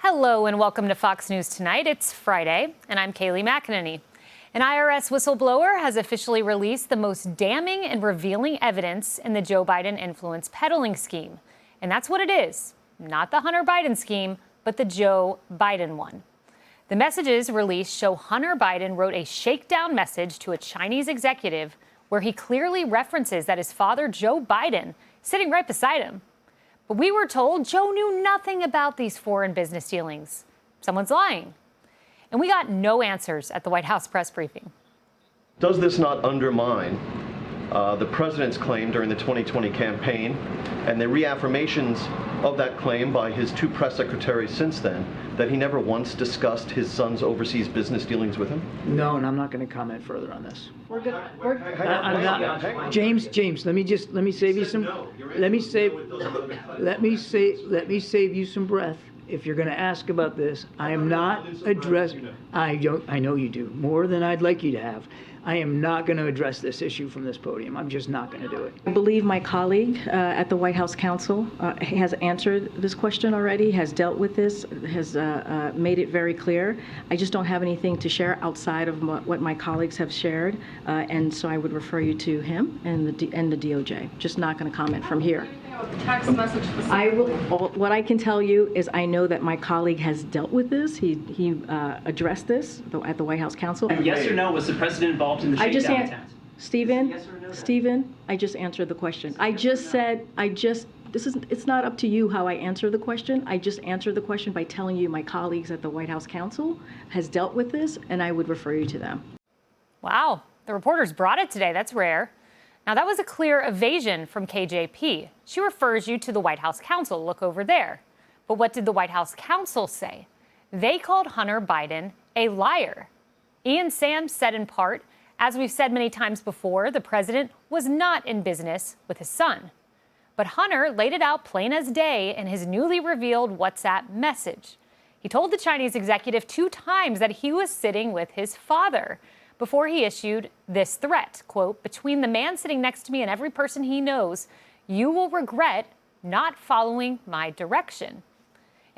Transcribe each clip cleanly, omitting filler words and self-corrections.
Hello and welcome to Fox News Tonight. It's Friday, and I'm Kayleigh McEnany. An IRS whistleblower has officially released the most damning and revealing evidence in the Joe Biden influence-peddling scheme. And that's what it is. Not the Hunter Biden scheme, but the Joe Biden one. The messages released show Hunter Biden wrote a shakedown message to a Chinese executive where he clearly references that his father, Joe Biden, is sitting right beside him. But we were told Joe knew nothing about these foreign business dealings. Someone's lying. And we got no answers at the White House press briefing. Does this not undermine the president's claim during the 2020 campaign and the reaffirmations of that claim by his two press secretaries since then, that he never once discussed his son's overseas business dealings with him? No, and I'm not going to comment further on this. We're good. I'm not. James, let me save you some. Let me save you some breath. If you're going to ask about this, I am not addressing. I know you do more than I'd like you to have. I am not going to address this issue from this podium. I'm just not going to do it. I believe my colleague at the White House Counsel has answered this question already, has dealt with this, has made it very clear. I just don't have anything to share outside of what my colleagues have shared, and so I would refer you to him and the DOJ. Just not going to comment from here. Text message. What I can tell you is I know that my colleague has dealt with this. He addressed this at the White House Counsel. Yes or no, was the president involved in the shakedown attempt? Stephen, Yes or no? Stephen, I just answered the question. It's not up to you how I answer the question. I just answered the question by telling you my colleagues at the White House Counsel has dealt with this, and I would refer you to them. Wow, the reporters brought it today. That's rare. Now, that was a clear evasion from KJP. She refers you to the White House Counsel. Look over there. But what did the White House Counsel say? They called Hunter Biden a liar. Ian Sams said in part, as we've said many times before, the president was not in business with his son. But Hunter laid it out plain as day in his newly revealed WhatsApp message. He told the Chinese executive 2 times that he was sitting with his father before he issued this threat, quote, between the man sitting next to me and every person he knows, you will regret not following my direction.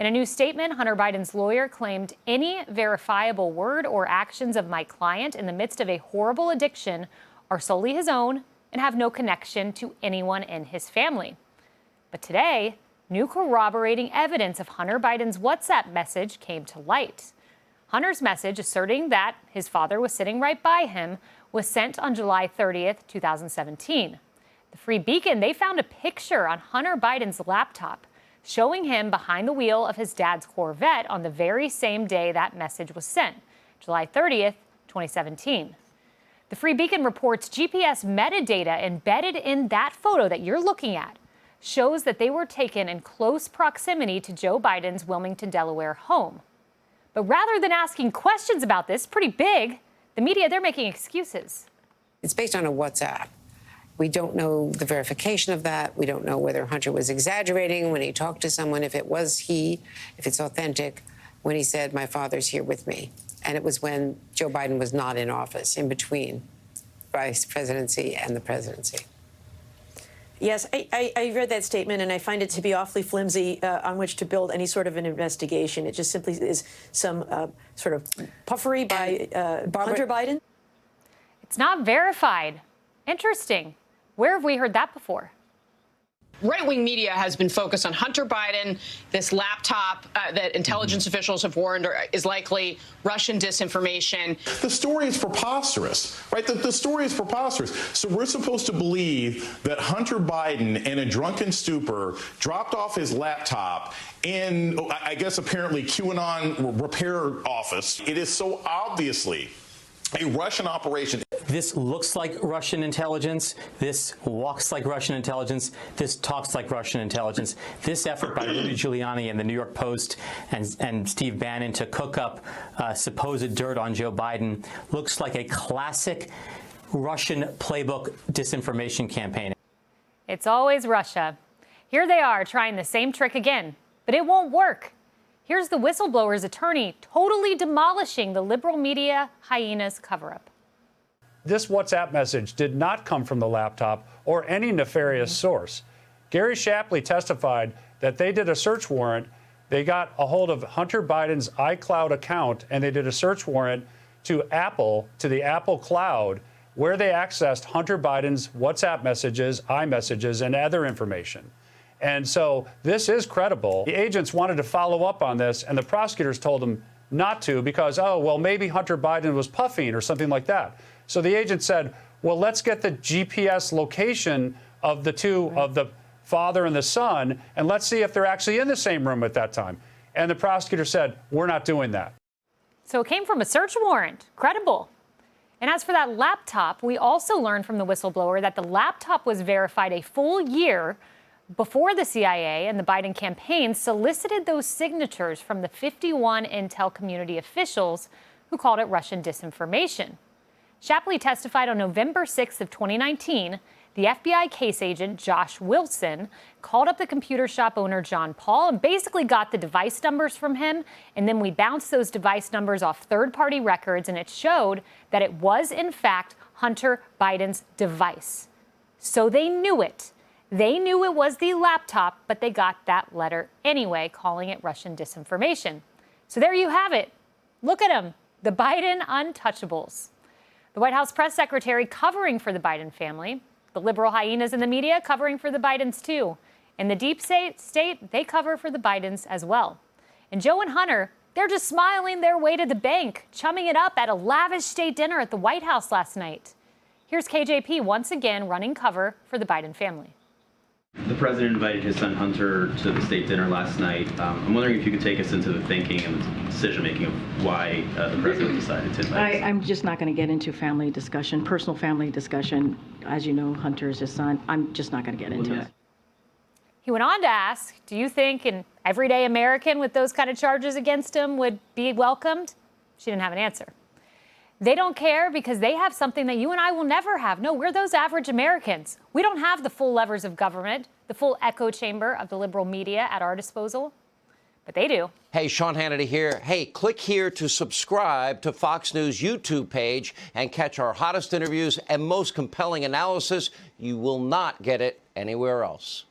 In a new statement, Hunter Biden's lawyer claimed any verifiable word or actions of my client in the midst of a horrible addiction are solely his own and have no connection to anyone in his family. But today, new corroborating evidence of Hunter Biden's WhatsApp message came to light. Hunter's message asserting that his father was sitting right by him was sent on July 30th, 2017. The Free Beacon, they found a picture on Hunter Biden's laptop showing him behind the wheel of his dad's Corvette on the very same day that message was sent, July 30th, 2017. The Free Beacon reports GPS metadata embedded in that photo that you're looking at shows that they were taken in close proximity to Joe Biden's Wilmington, Delaware home. But rather than asking questions about this, pretty big, the media, they're making excuses. It's based on a WhatsApp. We don't know the verification of that. We don't know whether Hunter was exaggerating when he talked to someone, if it was he, if it's authentic, when he said, my father's here with me. And it was when Joe Biden was not in office, in between vice presidency and the presidency. Yes, I read that statement, and I find it to be awfully flimsy on which to build any sort of an investigation. It just simply is some sort of puffery by Hunter Biden. It's not verified. Interesting. Where have we heard that before? Right-wing media has been focused on Hunter Biden, this laptop that intelligence officials have warned is likely Russian disinformation. The story is preposterous, right? The story is preposterous. So we're supposed to believe that Hunter Biden, in a drunken stupor, dropped off his laptop in, I guess, apparently QAnon repair office. It is so obviously a Russian operation. This looks like Russian intelligence. This walks like Russian intelligence. This talks like Russian intelligence. This effort by Rudy Giuliani and the New York Post and Steve Bannon to cook up supposed dirt on Joe Biden looks like a classic Russian playbook disinformation campaign. It's always Russia. Here they are trying the same trick again, but it won't work. Here's the whistleblower's attorney totally demolishing the liberal media hyena's cover-up. This WhatsApp message did not come from the laptop or any nefarious source. Gary Shapley testified that they did a search warrant They got a hold of Hunter Biden's iCloud account, and they did a search warrant to the Apple Cloud, where they accessed Hunter Biden's WhatsApp messages, iMessages, and other information. And so this is credible. The agents wanted to follow up on this, and the prosecutors told them not to because, oh, well, maybe Hunter Biden was puffing or something like that. So the agent said, well, let's get the GPS location of the two, of the father and the son, and let's see if they're actually in the same room at that time. And the prosecutor said, we're not doing that. So it came from a search warrant. Credible. And as for that laptop, we also learned from the whistleblower that the laptop was verified a full year before the CIA and the Biden campaign solicited those signatures from the 51 intel community officials who called it Russian disinformation. Shapley testified on November 6th of 2019. The FBI case agent, Josh Wilson, called up the computer shop owner, John Paul, and basically got the device numbers from him. And then we bounced those device numbers off third-party records, and it showed that it was, in fact, Hunter Biden's device. So they knew it. They knew it was the laptop, but they got that letter anyway, calling it Russian disinformation. So there you have it. Look at them, the Biden untouchables. The White House press secretary covering for the Biden family. The liberal hyenas in the media covering for the Bidens, too. And the deep state, they cover for the Bidens as well. And Joe and Hunter, they're just smiling their way to the bank, chumming it up at a lavish state dinner at the White House last night. Here's KJP once again running cover for the Biden family. The president invited his son Hunter to the state dinner last night. I'm wondering if you could take us into the thinking and the decision-making of why the president decided to invite his son. I'm just not going to get into family discussion, personal family discussion. As you know, Hunter is his son. I'm just not going to get into it. He went on to ask, do you think an everyday American with those kind of charges against him would be welcomed? She didn't have an answer. They don't care because they have something that you and I will never have. No, we're those average Americans. We don't have the full levers of government, the full echo chamber of the liberal media at our disposal, but they do. Hey, Sean Hannity here. Hey, click here to subscribe to Fox News YouTube page and catch our hottest interviews and most compelling analysis. You will not get it anywhere else.